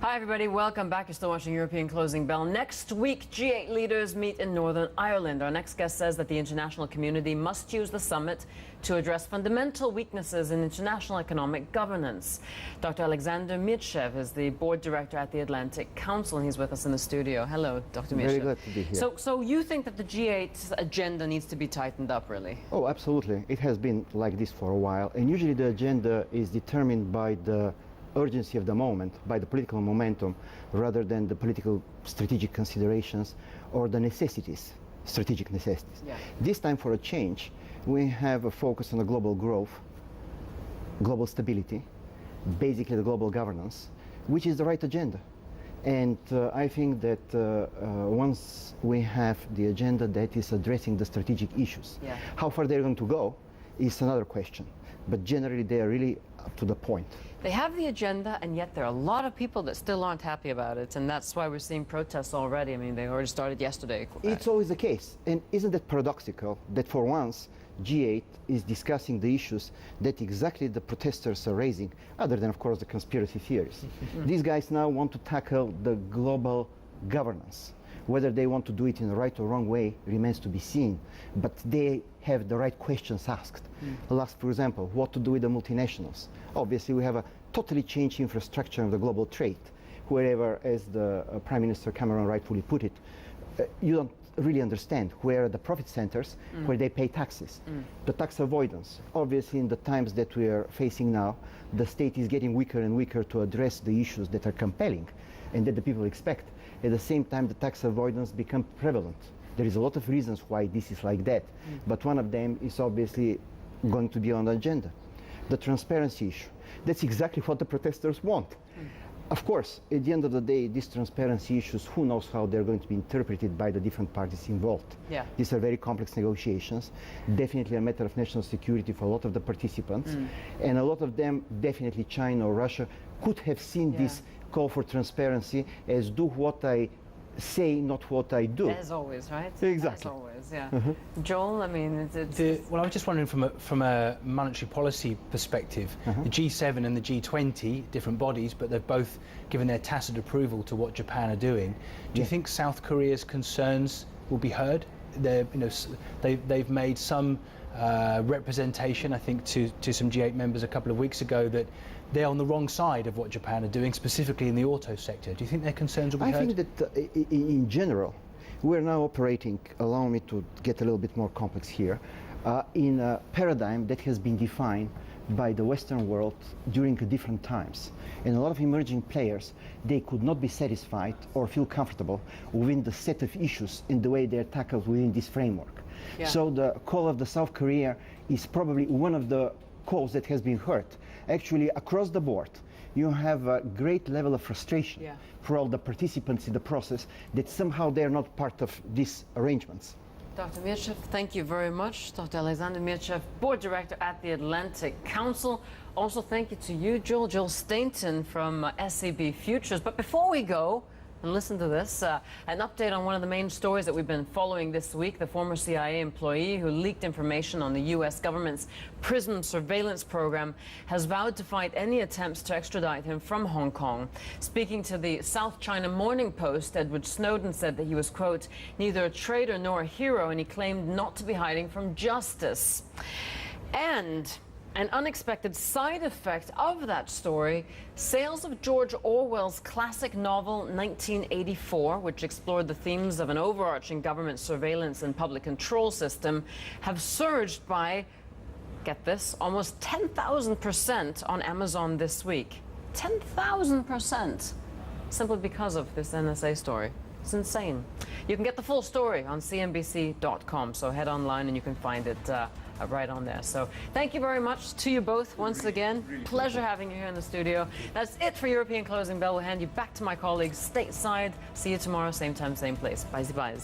Hi everybody, welcome back. You're still watching European Closing Bell. Next week, G8 leaders meet in Northern Ireland. Our next guest says that the international community must use the summit to address fundamental weaknesses in international economic governance. Dr. Alexander Mirtchev is the board director at the Atlantic Council, and he's with us in the studio. Hello, Dr. Mirtchev. Very glad to be here. So you think that the G8's agenda needs to be tightened up, really? Oh, absolutely. It has been like this for a while, and usually the agenda is determined by the urgency of the moment, by the political momentum, rather than the political strategic considerations or the necessities, strategic necessities. Yeah. This time, for a change, we have a focus on the global growth, global stability, basically the global governance, which is the right agenda. And I think that once we have the agenda that is addressing the strategic issues, Yeah. how far they're going to go is another question. But generally, they are really up to the point. They have the agenda, and yet there are a lot of people that still aren't happy about it, and that's why we're seeing protests already. I mean, they already started yesterday. It's always the case. And isn't it paradoxical that for once G8 is discussing the issues that exactly the protesters are raising, other than, of course, the conspiracy theories? These guys now want to tackle the global governance. Whether they want to do it in the right or wrong way remains to be seen, but they have the right questions asked. Last, for example, what to do with the multinationals. Obviously, we have a totally changed infrastructure of the global trade, wherever, as the Prime Minister Cameron rightfully put it, you don't really understand where are the profit centers, where they pay taxes. The tax avoidance. Obviously, in the times that we are facing now, the state is getting weaker and weaker to address the issues that are compelling and that the people expect. At the same time, the tax avoidance becomes prevalent. There is a lot of reasons why this is like that, but one of them is obviously going to be on the agenda. The transparency issue. That's exactly what the protesters want. Of course, at the end of the day, these transparency issues, who knows how they're going to be interpreted by the different parties involved. Yeah. These are very complex negotiations, definitely a matter of national security for a lot of the participants, and a lot of them, definitely China or Russia, could have seen this call for transparency as do what I say, not what I do. As always, right? Exactly. As always, yeah. Joel, I mean, Well, I was just wondering from a monetary policy perspective, the G7 and the G20, different bodies, but they've both given their tacit approval to what Japan are doing. Do you think South Korea's concerns will be heard? They've made some representation, I think, to some G8 members a couple of weeks ago that they're on the wrong side of what Japan are doing, specifically in the auto sector. Do you think their concerns will be heard? I think that in general, we're now operating, allow me to get a little bit more complex here, in a paradigm that has been defined by the Western world during different times. And a lot of emerging players, they could not be satisfied or feel comfortable within the set of issues in the way they're tackled within this framework. Yeah. So the call of the South Korea is probably one of the calls that has been heard. Actually, across the board, you have a great level of frustration for all the participants in the process that somehow they're not part of these arrangements. Dr. Mirtchev, thank you very much. Dr. Alexander Mirtchev, board director at the Atlantic Council. Also, thank you to you, Joel Stainton from SEB Futures. But before we go, and listen to this, an update on one of the main stories that we've been following this week. The former CIA employee who leaked information on the U.S. government's PRISM surveillance program has vowed to fight any attempts to extradite him from Hong Kong. Speaking to the South China Morning Post, Edward Snowden said that he was, quote, neither a traitor nor a hero, and he claimed not to be hiding from justice. And an unexpected side effect of that story, sales of George Orwell's classic novel 1984, which explored the themes of an overarching government surveillance and public control system, have surged by, get this, almost 10,000% on Amazon this week. 10,000%, simply because of this NSA story. It's insane. You can get the full story on cnbc.com, so head online and you can find it right on there. So thank you very much to you both once again. Pleasure having you here in the studio. That's it for European Closing Bell. We'll hand you back to my colleagues stateside. See you tomorrow, same time, same place. Bye-bye.